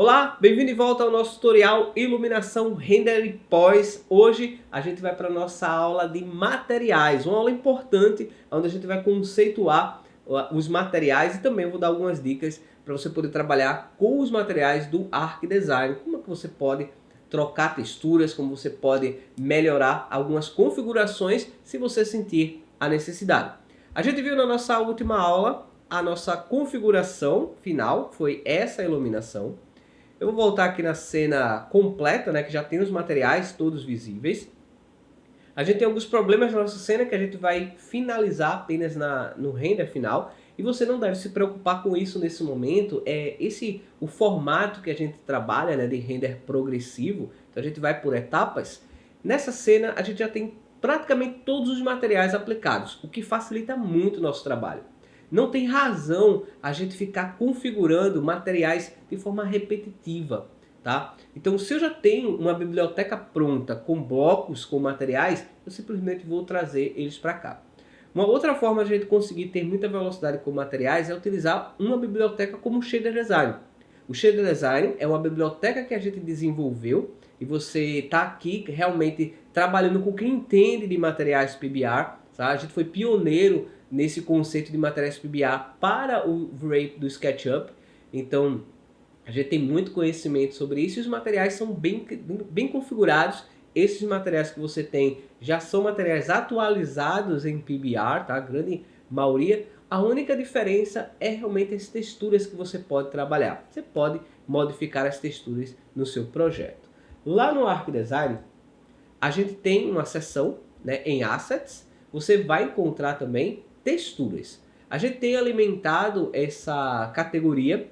Olá, bem-vindo de volta ao nosso tutorial Iluminação Render e Pós. Hoje a gente vai para a nossa aula de materiais, uma aula importante onde a gente vai conceituar os materiais e também vou dar algumas dicas para você poder trabalhar com os materiais do Arc Design. Como é que você pode trocar texturas, como você pode melhorar algumas configurações se você sentir a necessidade. A gente viu na nossa última aula a nossa configuração final, foi essa iluminação. Eu vou voltar aqui na cena completa, né, que já tem os materiais todos visíveis. A gente tem alguns problemas na nossa cena que a gente vai finalizar apenas no render final. E você não deve se preocupar com isso nesse momento. O formato que a gente trabalha, né, de render progressivo. Então a gente vai por etapas. Nessa cena a gente já tem praticamente todos os materiais aplicados, o que facilita muito o nosso trabalho. Não tem razão a gente ficar configurando materiais de forma repetitiva, tá? Então, se eu já tenho uma biblioteca pronta com blocos, com materiais, eu simplesmente vou trazer eles para cá. Uma outra forma de a gente conseguir ter muita velocidade com materiais é utilizar uma biblioteca como o Shader Design. O Shader Design é uma biblioteca que a gente desenvolveu e você está aqui realmente trabalhando com quem entende de materiais PBR. Tá? A gente foi pioneiro nesse conceito de materiais PBR para o V-Ray do SketchUp. Então, a gente tem muito conhecimento sobre isso e os materiais são bem configurados. Esses materiais que você tem já são materiais atualizados em PBR, tá? A grande maioria. A única diferença é realmente as texturas que você pode trabalhar. Você pode modificar as texturas no seu projeto. Lá no Arc Design, a gente tem uma seção, né, em Assets. Você vai encontrar também texturas. A gente tem alimentado essa categoria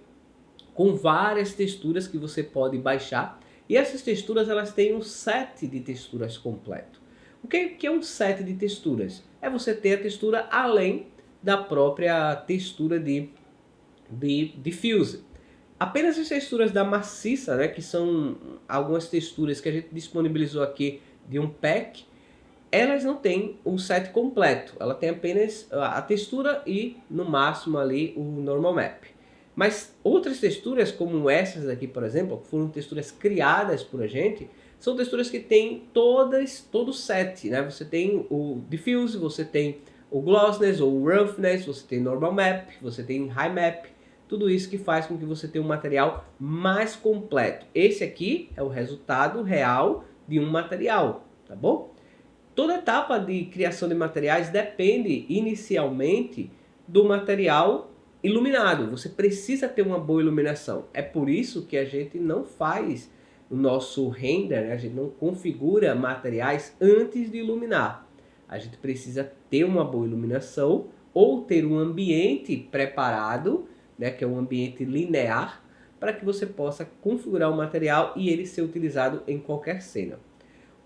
com várias texturas que você pode baixar. E essas texturas elas têm um set de texturas completo. O que é um set de texturas? É você ter a textura além da própria textura de diffuse. Apenas as texturas da maciça, né, que são algumas texturas que a gente disponibilizou aqui de um pack, elas não têm um set completo. Ela tem apenas a textura e no máximo ali o normal map. Mas outras texturas, como essas aqui, por exemplo, que foram texturas criadas por a gente, são texturas que têm todo o set, né? Você tem o diffuse, você tem o glossiness ou o roughness, você tem normal map, você tem high map, tudo isso que faz com que você tenha um material mais completo. Esse aqui é o resultado real de um material, tá bom? Toda etapa de criação de materiais depende inicialmente do material iluminado. Você precisa ter uma boa iluminação. É por isso que a gente não faz o nosso render, né? A gente não configura materiais antes de iluminar. A gente precisa ter uma boa iluminação ou ter um ambiente preparado, né, que é um ambiente linear, para que você possa configurar o material e ele ser utilizado em qualquer cena.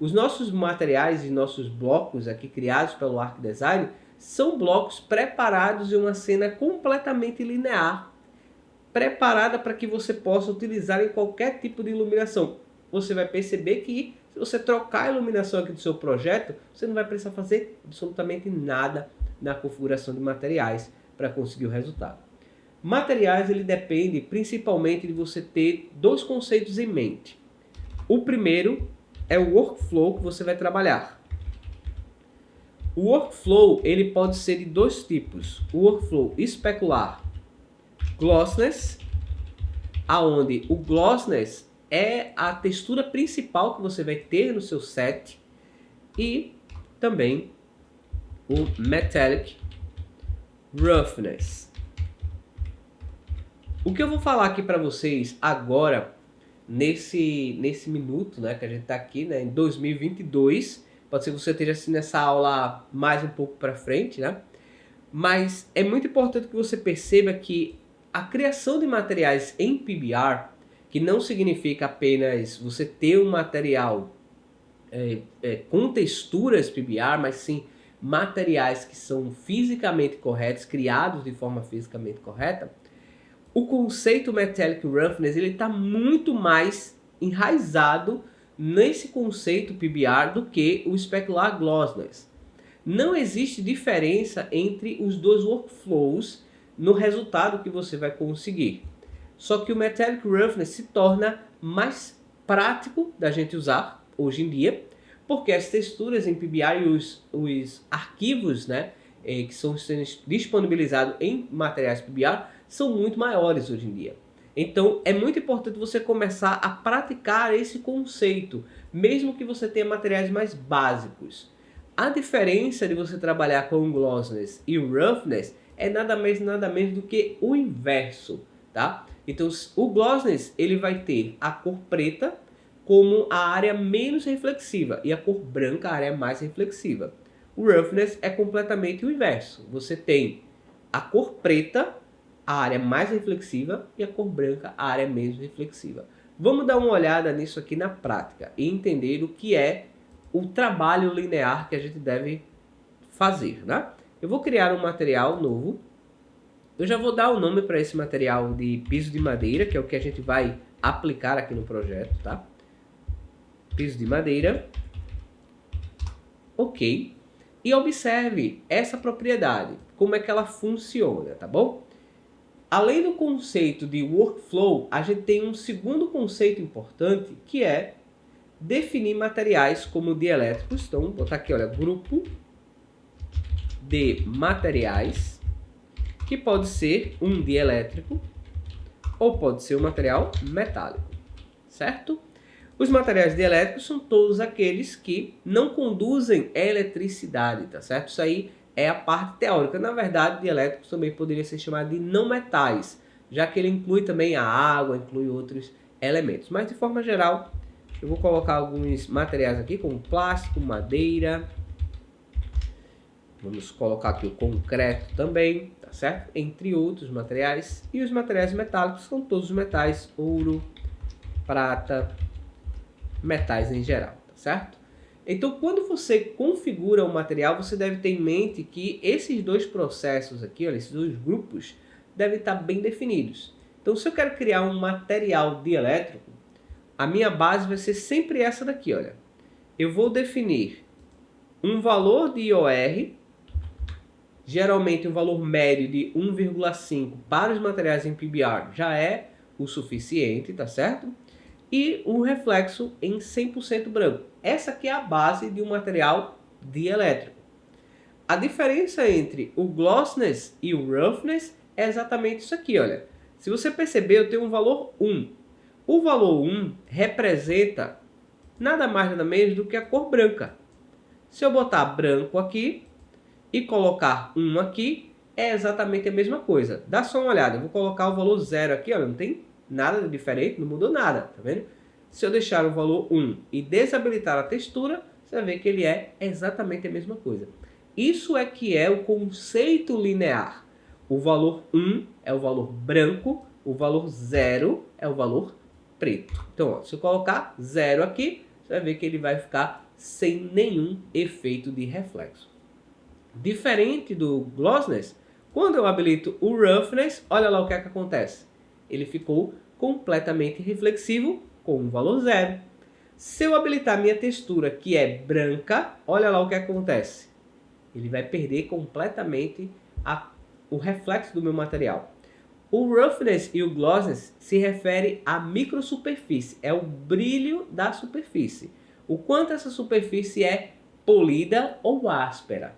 Os nossos materiais e nossos blocos aqui criados pelo Arc Design são blocos preparados em uma cena completamente linear, preparada para que você possa utilizar em qualquer tipo de iluminação. Você vai perceber que se você trocar a iluminação aqui do seu projeto, você não vai precisar fazer absolutamente nada na configuração de materiais para conseguir o resultado. Materiais, ele depende principalmente de você ter dois conceitos em mente. O primeiro é o workflow que você vai trabalhar. O workflow ele pode ser de dois tipos. O workflow especular, glossiness, aonde o glossiness é a textura principal que você vai ter no seu set, e também o metallic roughness. O que eu vou falar aqui para vocês agora, nesse minuto, né, que a gente está aqui, né, em 2022, pode ser que você esteja assistindo essa aula mais um pouco para frente, né? Mas é muito importante que você perceba que a criação de materiais em PBR, que não significa apenas você ter um material com texturas PBR, mas sim materiais que são fisicamente corretos, criados de forma fisicamente correta, o conceito Metallic Roughness está muito mais enraizado nesse conceito PBR do que o Specular Glossiness. Não existe diferença entre os dois workflows no resultado que você vai conseguir. Só que o Metallic Roughness se torna mais prático da gente usar hoje em dia, porque as texturas em PBR e os arquivos, né, que são sendo disponibilizados em materiais PBR são muito maiores hoje em dia. Então é muito importante você começar a praticar esse conceito, mesmo que você tenha materiais mais básicos. A diferença de você trabalhar com o glossiness e o roughness é nada mais nada menos do que o inverso, tá? Então o glossiness ele vai ter a cor preta como a área menos reflexiva e a cor branca a área mais reflexiva. O roughness é completamente o inverso. Você tem a cor preta, a área mais reflexiva, e a cor branca, a área menos reflexiva. Vamos dar uma olhada nisso aqui na prática e entender o que é o trabalho linear que a gente deve fazer, né? Eu vou criar um material novo. Eu já vou dar o nome para esse material de piso de madeira, que é o que a gente vai aplicar aqui no projeto, tá? Piso de madeira. Ok. E observe essa propriedade, como é que ela funciona, tá bom? Além do conceito de workflow, a gente tem um segundo conceito importante, que é definir materiais como dielétricos. Então, vou botar aqui, olha, grupo de materiais, que pode ser um dielétrico ou pode ser um material metálico, certo? Os materiais dielétricos são todos aqueles que não conduzem eletricidade, tá certo? Isso aí é a parte teórica. Na verdade, dielétricos também poderia ser chamado de não metais, já que ele inclui também a água, inclui outros elementos. Mas de forma geral, eu vou colocar alguns materiais aqui, como plástico, madeira. Vamos colocar aqui o concreto também, tá certo? Entre outros materiais. E os materiais metálicos são todos os metais, ouro, prata, metais em geral, tá certo? Então, quando você configura o material, você deve ter em mente que esses dois processos aqui, olha, esses dois grupos, devem estar bem definidos. Então, se eu quero criar um material dielétrico, a minha base vai ser sempre essa daqui, olha. Eu vou definir um valor de IOR, geralmente um valor médio de 1,5 para os materiais em PBR já é o suficiente, tá certo? E um reflexo em 100% branco. Essa aqui é a base de um material dielétrico. A diferença entre o glossiness e o roughness é exatamente isso aqui, olha. Se você perceber, eu tenho um valor 1. O valor 1 representa nada mais nada menos do que a cor branca. Se eu botar branco aqui e colocar 1 aqui, é exatamente a mesma coisa. Dá só uma olhada, eu vou colocar o valor 0 aqui, olha, não tem nada de diferente, não mudou nada, tá vendo? Se eu deixar o valor 1 e desabilitar a textura, você vai ver que ele é exatamente a mesma coisa. Isso é que é o conceito linear. O valor 1 é o valor branco, o valor 0 é o valor preto. Então, ó, se eu colocar 0 aqui, você vai ver que ele vai ficar sem nenhum efeito de reflexo. Diferente do glossiness, quando eu habilito o roughness, olha lá o que é que acontece. Ele ficou completamente reflexivo com um valor 0. Se eu habilitar minha textura, que é branca, olha lá o que acontece. Ele vai perder completamente o reflexo do meu material. O roughness e o glossiness se refere à microsuperfície, é o brilho da superfície. O quanto essa superfície é polida ou áspera.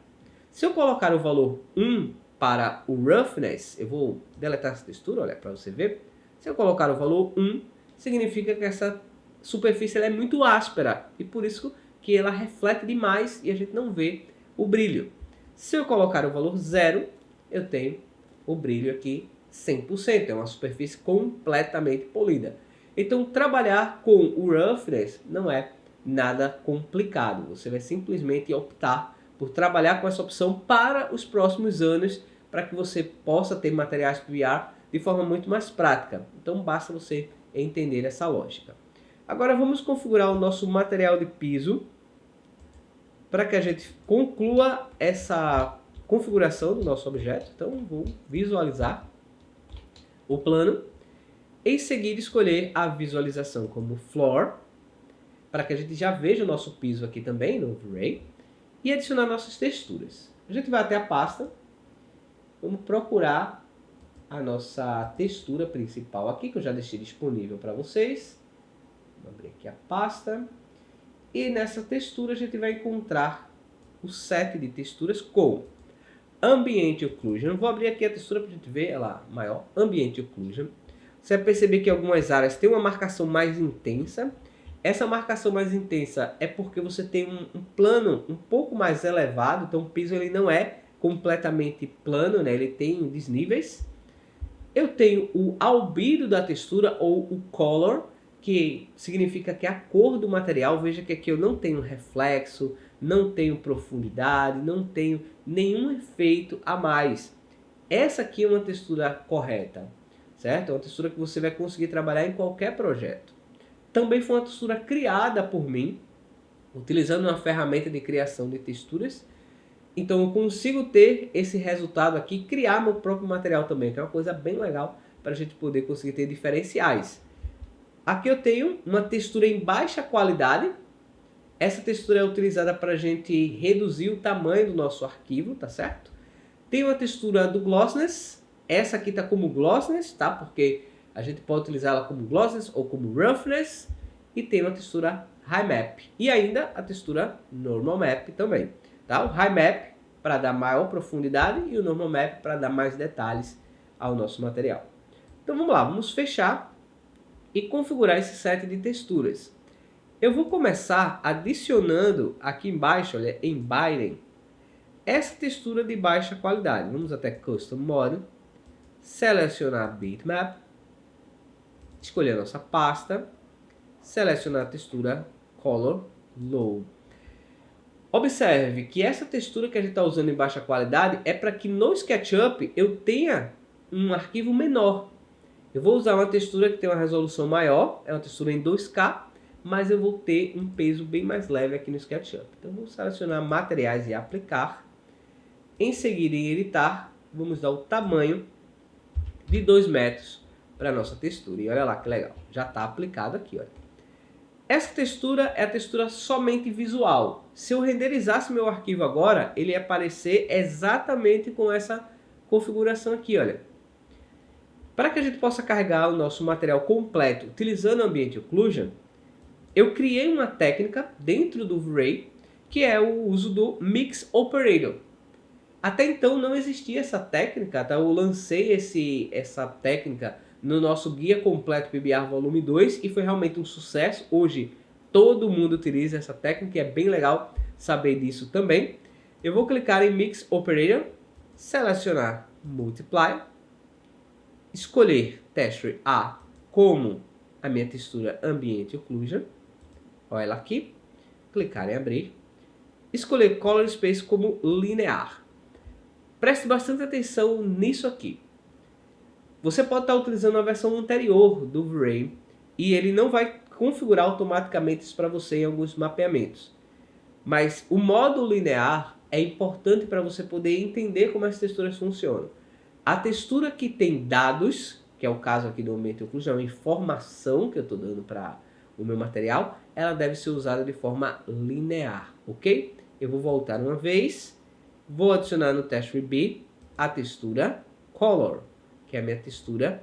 Se eu colocar o valor 1 para o roughness, eu vou deletar essa textura, olha, para você ver. Se eu colocar o valor 1, significa que essa superfície ela é muito áspera e por isso que ela reflete demais e a gente não vê o brilho. Se eu colocar o valor 0, eu tenho o brilho aqui 100%, é uma superfície completamente polida. Então, trabalhar com o roughness não é nada complicado. Você vai simplesmente optar por trabalhar com essa opção para os próximos anos, para que você possa ter materiais PBR de forma muito mais prática. Então, basta você entender essa lógica. Agora, vamos configurar o nosso material de piso para que a gente conclua essa configuração do nosso objeto. Então, vou visualizar o plano. Em seguida, escolher a visualização como Floor, para que a gente já veja o nosso piso aqui também no Overlay, e adicionar nossas texturas. A gente vai até a pasta, vamos procurar a nossa textura principal aqui, que eu já deixei disponível para vocês. Vou abrir aqui a pasta. E nessa textura a gente vai encontrar o set de texturas com Ambient Occlusion. Vou abrir aqui a textura para a gente ver ela maior. Ambient Occlusion. Você vai perceber que algumas áreas têm uma marcação mais intensa. Essa marcação mais intensa é porque você tem um plano um pouco mais elevado. Então o piso ele não é completamente plano, né? Ele tem desníveis. Eu tenho o albedo da textura ou o color, que significa que é a cor do material. Veja que aqui eu não tenho reflexo, não tenho profundidade, não tenho nenhum efeito a mais. Essa aqui é uma textura correta, certo? É uma textura que você vai conseguir trabalhar em qualquer projeto. Também foi uma textura criada por mim, utilizando uma ferramenta de criação de texturas. Então eu consigo ter esse resultado aqui, criar meu próprio material também, que é uma coisa bem legal para a gente poder conseguir ter diferenciais. Aqui eu tenho uma textura em baixa qualidade. Essa textura é utilizada para a gente reduzir o tamanho do nosso arquivo, tá certo? Tem uma textura do glossiness. Essa aqui está como glossiness, tá? Porque a gente pode utilizar ela como glossiness ou como roughness. E tem uma textura high map. E ainda a textura normal map também. Tá? O high map para dar maior profundidade e o normal map para dar mais detalhes ao nosso material. Então vamos lá, vamos fechar e configurar esse set de texturas. Eu vou começar adicionando aqui embaixo, olha, em Binding, essa textura de baixa qualidade. Vamos até Custom Mode, selecionar Bitmap, escolher a nossa pasta, selecionar a textura Color Low. Observe que essa textura que a gente está usando em baixa qualidade é para que no SketchUp eu tenha um arquivo menor. Eu vou usar uma textura que tem uma resolução maior, é uma textura em 2K, mas eu vou ter um peso bem mais leve aqui no SketchUp. Então vou selecionar materiais e aplicar. Em seguida em editar, vamos dar o tamanho de 2 metros para a nossa textura. E olha lá que legal, já está aplicado aqui, olha. Essa textura é a textura somente visual. Se eu renderizasse meu arquivo agora, ele ia aparecer exatamente com essa configuração aqui, olha. Para que a gente possa carregar o nosso material completo utilizando o Ambient Occlusion, eu criei uma técnica dentro do V-Ray, que é o uso do Mix Operator. Até então não existia essa técnica, tá? Eu lancei essa técnica no nosso Guia Completo PBR Volume 2 e foi realmente um sucesso. Hoje todo mundo utiliza essa técnica e é bem legal saber disso também. Eu vou clicar em Mix Operator, selecionar Multiply, escolher Texture A como a minha textura Ambient Occlusion. Olha ela aqui, clicar em abrir, escolher Color Space como linear. Preste bastante atenção nisso aqui. Você pode estar utilizando a versão anterior do V-Ray e ele não vai configurar automaticamente isso para você em alguns mapeamentos. Mas o modo linear é importante para você poder entender como as texturas funcionam. A textura que tem dados, que é o caso aqui do Ambient Occlusion, é uma informação que eu estou dando para o meu material, ela deve ser usada de forma linear, ok? Eu vou voltar uma vez, vou adicionar no Texture B a textura Color, que é a minha textura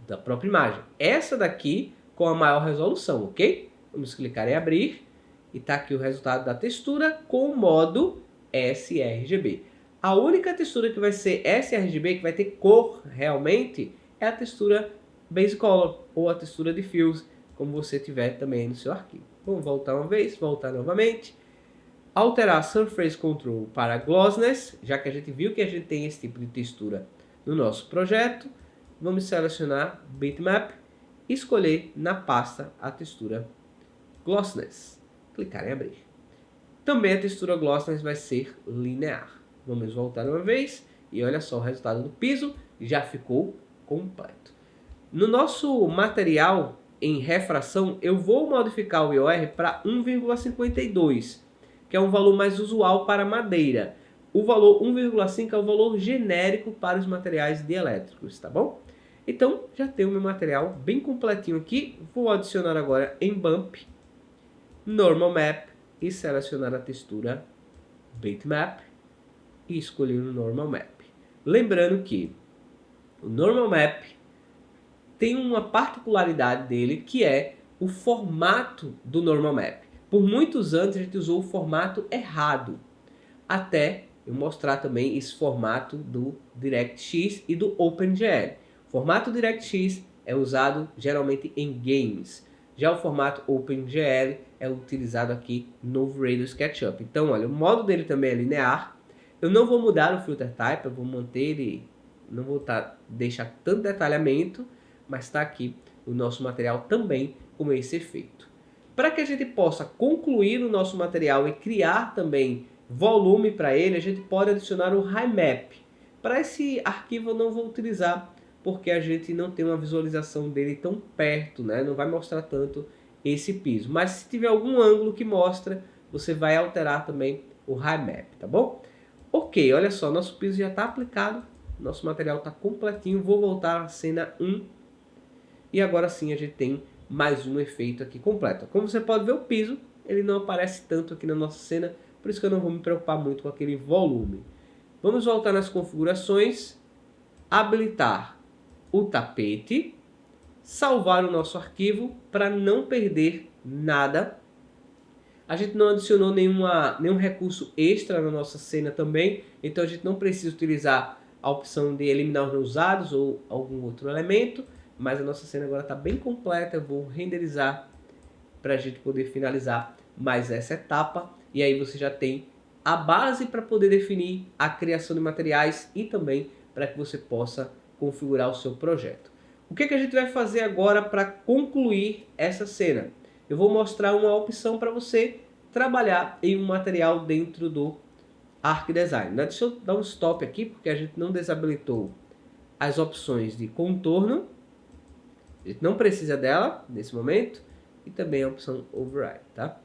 da própria imagem. Essa daqui com a maior resolução, ok? Vamos clicar em abrir e está aqui o resultado da textura com o modo sRGB. A única textura que vai ser sRGB, que vai ter cor realmente, é a textura Base Color ou a textura Diffuse, como você tiver também no seu arquivo. Vamos voltar uma vez, voltar novamente. Alterar Surface Control para Glossiness, já que a gente viu que a gente tem esse tipo de textura no nosso projeto. Vamos selecionar Bitmap e escolher na pasta a textura Glossiness. Clicar em abrir. Também a textura Glossiness vai ser linear. Vamos voltar uma vez e olha só o resultado do piso, já ficou completo. No nosso material em refração, eu vou modificar o IOR para 1,52, que é um valor mais usual para madeira. O valor 1,5 é o valor genérico para os materiais dielétricos, tá bom? Então, já tenho o meu material bem completinho aqui. Vou adicionar agora em Bump, Normal Map e selecionar a textura Bitmap e escolher o Normal Map. Lembrando que O Normal Map tem uma particularidade dele que é o formato do Normal Map. Por muitos anos a gente usou o formato errado, até eu mostrar também esse formato do DirectX e do OpenGL. O formato DirectX é usado geralmente em games, já o formato OpenGL é utilizado aqui no Radial SketchUp. Então, olha, o modo dele também é linear. Eu não vou mudar o filter type, eu vou manter ele, não vou deixar tanto detalhamento, mas está aqui o nosso material também com esse efeito. Para que a gente possa concluir o nosso material e criar também volume para ele, a gente pode adicionar o High Map. Para esse arquivo eu não vou utilizar, porque a gente não tem uma visualização dele tão perto, né? Não vai mostrar tanto esse piso. Mas se tiver algum ângulo que mostra, você vai alterar também o High Map, tá bom? Ok, olha só, nosso piso já está aplicado, nosso material está completinho. Vou voltar à cena 1 e agora sim a gente tem mais um efeito aqui completo. Como você pode ver, o piso ele não aparece tanto aqui na nossa cena, por isso que eu não vou me preocupar muito com aquele volume. Vamos voltar nas configurações, habilitar o tapete, salvar o nosso arquivo para não perder nada. A gente não adicionou nenhum recurso extra na nossa cena também, então a gente não precisa utilizar a opção de eliminar os não usados ou algum outro elemento, mas a nossa cena agora está bem completa. Eu vou renderizar para a gente poder finalizar mais essa etapa, e aí você já tem a base para poder definir a criação de materiais e também para que você possa configurar o seu projeto. O que a gente vai fazer agora para concluir essa cena? Eu vou mostrar uma opção para você trabalhar em um material dentro do ArcDesign. Deixa eu dar um stop aqui, porque a gente não desabilitou as opções de contorno. A gente não precisa dela nesse momento. E também a opção Override, tá?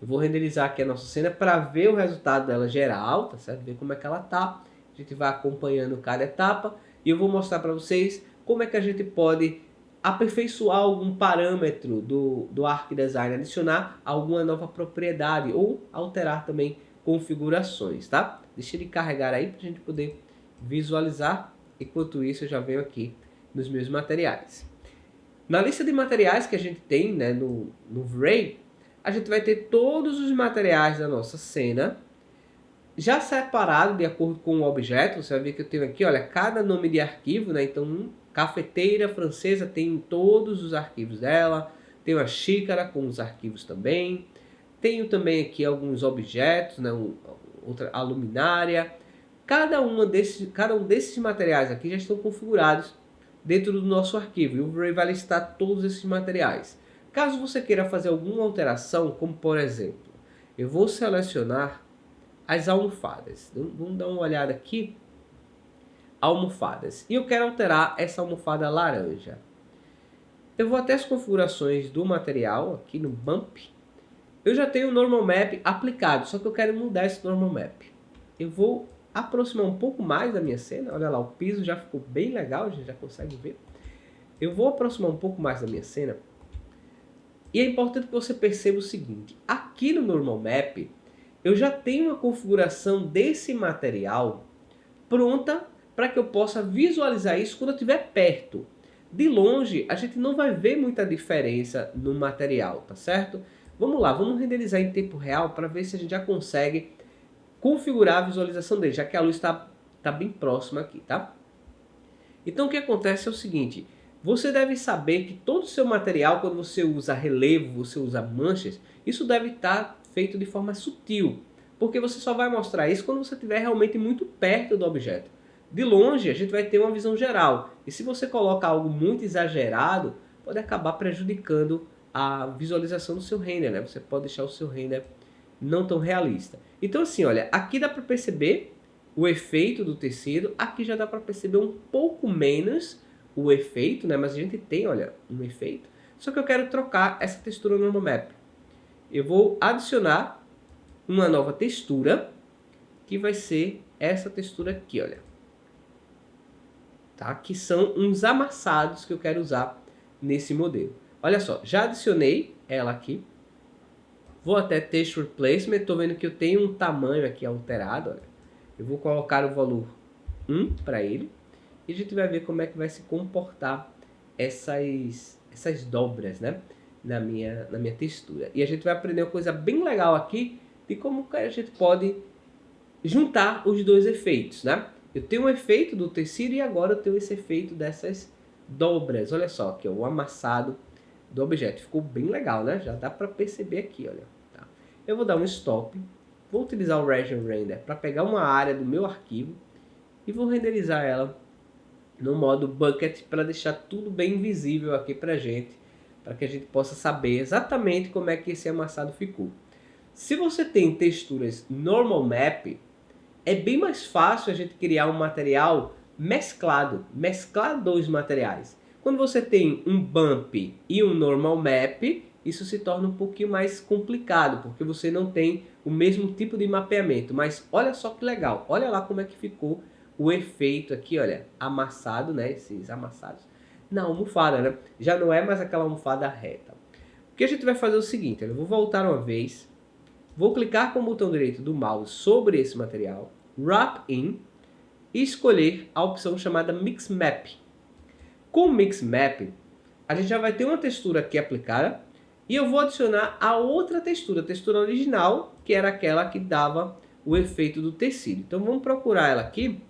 Eu vou renderizar aqui a nossa cena para ver o resultado dela geral, tá certo? Ver como é que ela tá. A gente vai acompanhando cada etapa e eu vou mostrar para vocês como é que a gente pode aperfeiçoar algum parâmetro do ArcDesign, adicionar alguma nova propriedade ou alterar também configurações, tá? Deixa ele carregar aí para a gente poder visualizar. Enquanto isso, eu já venho aqui nos meus materiais. Na lista de materiais que a gente tem, né, no Ray, a gente vai ter todos os materiais da nossa cena já separado de acordo com o objeto. Você vai ver que eu tenho aqui, olha, cada nome de arquivo, né? Então, cafeteira francesa tem todos os arquivos dela. Tenho a xícara com os arquivos também. Tenho também aqui alguns objetos, né? A luminária. Cada um desses materiais aqui já estão configurados dentro do nosso arquivo, e o Ray vai listar todos esses materiais. Caso você queira fazer alguma alteração, como por exemplo, eu vou selecionar as almofadas. Vamos dar uma olhada aqui. Almofadas. E eu quero alterar essa almofada laranja. Eu vou até as configurações do material, aqui no Bump. Eu já tenho o Normal Map aplicado, só que eu quero mudar esse Normal Map. Eu vou aproximar um pouco mais da minha cena. Olha lá, o piso já ficou bem legal, a gente já consegue ver. Eu vou aproximar um pouco mais da minha cena. E é importante que você perceba o seguinte. Aqui no Normal Map, eu já tenho uma configuração desse material pronta para que eu possa visualizar isso quando eu estiver perto. De longe, a gente não vai ver muita diferença no material, tá certo? Vamos lá, vamos renderizar em tempo real para ver se a gente já consegue configurar a visualização dele, já que a luz está bem próxima aqui, tá? Então o que acontece é o seguinte, você deve saber que todo o seu material, quando você usa relevo, você usa manchas, isso deve estar feito de forma sutil, porque você só vai mostrar isso quando você estiver realmente muito perto do objeto. De longe, a gente vai ter uma visão geral, e se você coloca algo muito exagerado, pode acabar prejudicando a visualização do seu render, né? Você pode deixar o seu render não tão realista. Então assim, olha, aqui dá para perceber o efeito do tecido, aqui já dá para perceber um pouco menos o efeito, né? Mas a gente tem, olha, um efeito. Só que eu quero trocar essa textura no Normal Map. Eu vou adicionar uma nova textura, que vai ser essa textura aqui, olha. Tá? Que são uns amassados que eu quero usar nesse modelo. Olha só, já adicionei ela aqui. Vou até Texture Placement, estou vendo que eu tenho um tamanho aqui alterado, olha. Eu vou colocar o valor 1 para ele. e a gente vai ver como é que vai se comportar essas dobras, né? Na minha textura. E a gente vai aprender uma coisa bem legal aqui de como que a gente pode juntar os dois efeitos, né? Eu tenho um efeito do tecido e agora eu tenho esse efeito dessas dobras. Olha só, aqui ó, o amassado do objeto. Ficou bem legal, né? Já dá para perceber aqui, olha. Tá? Eu vou dar um stop, vou utilizar o Region Render para pegar uma área do meu arquivo e vou renderizar ela no modo Bucket para deixar tudo bem visível aqui pra gente, para que a gente possa saber exatamente como é que esse amassado ficou. Se você tem texturas Normal Map, é bem mais fácil a gente criar um material mesclado, mesclar dois materiais. Quando você tem um Bump e um Normal Map, isso se torna um pouquinho mais complicado, porque você não tem o mesmo tipo de mapeamento. Mas olha só que legal, olha lá como é que ficou o efeito aqui, olha, amassado, né, esses amassados, na almofada, né? Já não é mais aquela almofada reta. O que a gente vai fazer é o seguinte, eu vou voltar uma vez, vou clicar com o botão direito do mouse sobre esse material, Wrap In, e escolher a opção chamada Mix Map. Com o Mix Map, a gente já vai ter uma textura aqui aplicada, e eu vou adicionar a outra textura, a textura original, que era aquela que dava o efeito do tecido. Então vamos procurar ela aqui,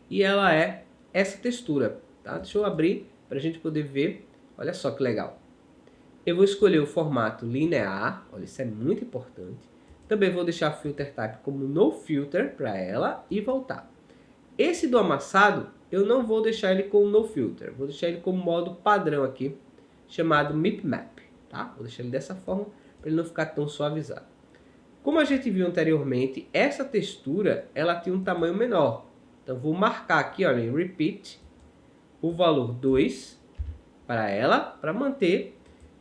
e ela é essa textura, tá? Deixa eu abrir para a gente poder ver, olha só que legal. Eu vou escolher o formato linear, olha, isso é muito importante. Também vou deixar Filter Type como No Filter para ela e voltar. Esse do amassado, eu não vou deixar ele com No Filter, vou deixar ele como modo padrão aqui, chamado Mip Map, tá? Vou deixar ele dessa forma para ele não ficar tão suavizado. Como a gente viu anteriormente, essa textura ela tem um tamanho menor. Então vou marcar aqui, olha, em Repeat, o valor 2 para ela, para manter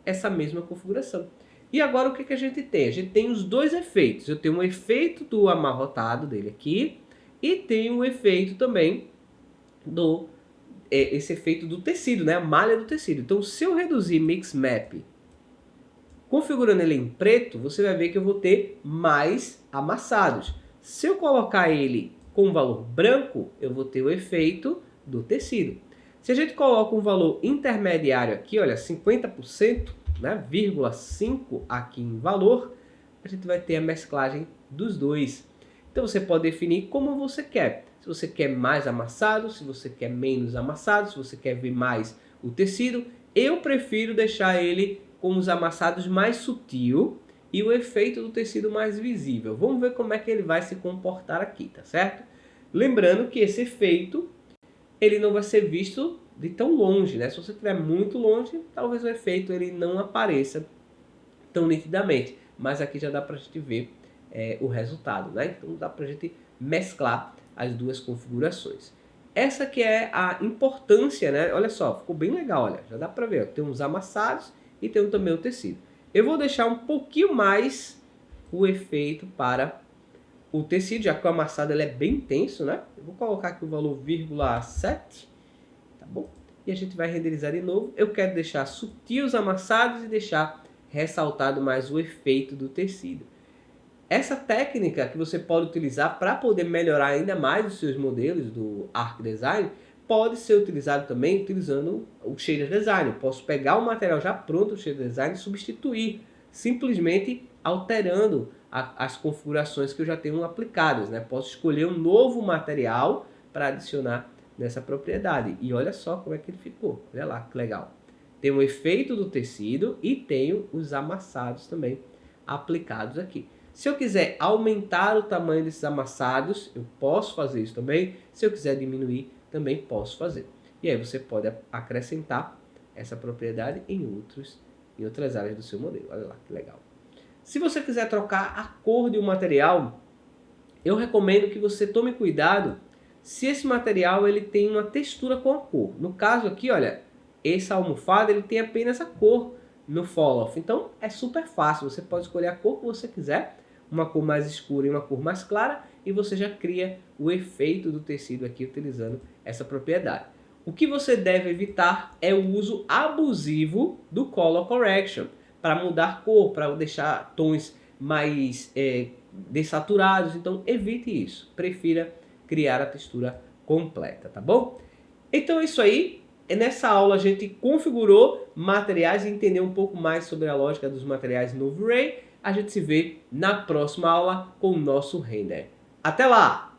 essa mesma configuração. E agora o que a gente tem? A gente tem os dois efeitos. Eu tenho um efeito do amarrotado dele aqui e tenho o efeito também do esse efeito do tecido, né? A malha do tecido. Então se eu reduzir Mix Map configurando ele em preto, você vai ver que eu vou ter mais amassados. Se eu colocar ele com valor branco, eu vou ter o efeito do tecido. Se a gente coloca um valor intermediário aqui, olha, 50%, né, 0,5 aqui em valor, a gente vai ter a mesclagem dos dois. Então você pode definir como você quer. Se você quer mais amassado, se você quer menos amassado, se você quer ver mais o tecido. Eu prefiro deixar ele com os amassados mais sutil e o efeito do tecido mais visível. Vamos ver como é que ele vai se comportar aqui, tá certo? Lembrando que esse efeito ele não vai ser visto de tão longe, né? Se você estiver muito longe, talvez o efeito ele não apareça tão nitidamente. Mas aqui já dá para a gente ver o resultado, né? Então dá para a gente mesclar as duas configurações. Essa que é a importância, né? Olha só, ficou bem legal, olha. Já dá para ver, ó, tem uns amassados e tem também o tecido. Eu vou deixar um pouquinho mais o efeito para o tecido, já que o amassado ele é bem intenso, né? Eu vou colocar aqui o valor 0,7, tá bom? E a gente vai renderizar de novo. Eu quero deixar sutil os amassados e deixar ressaltado mais o efeito do tecido. Essa técnica que você pode utilizar para poder melhorar ainda mais os seus modelos do Arc Design pode ser utilizado também utilizando o Shader Design. Eu posso pegar o material já pronto, o Shader Design, e substituir, simplesmente alterando as configurações que eu já tenho aplicadas, né? Posso escolher um novo material para adicionar nessa propriedade. E olha só como é que ele ficou. Olha lá que legal. Tem o efeito do tecido e tenho os amassados também aplicados aqui. Se eu quiser aumentar o tamanho desses amassados, eu posso fazer isso também. Se eu quiser diminuir, também posso fazer. E aí você pode acrescentar essa propriedade em outras áreas do seu modelo. Olha lá que legal. Se você quiser trocar a cor de um material, eu recomendo que você tome cuidado se esse material ele tem uma textura com a cor. No caso aqui, olha, essa almofada ele tem apenas a cor no fall-off. Então é super fácil, você pode escolher a cor que você quiser, uma cor mais escura e uma cor mais clara, e você já cria o efeito do tecido aqui utilizando essa propriedade. O que você deve evitar é o uso abusivo do Color Correction, para mudar cor, para deixar tons mais dessaturados. Então evite isso, prefira criar a textura completa, tá bom? Então é isso aí. Nessa aula a gente configurou materiais e entendeu um pouco mais sobre a lógica dos materiais no V-Ray. A gente se vê na próxima aula com o nosso render. Até lá!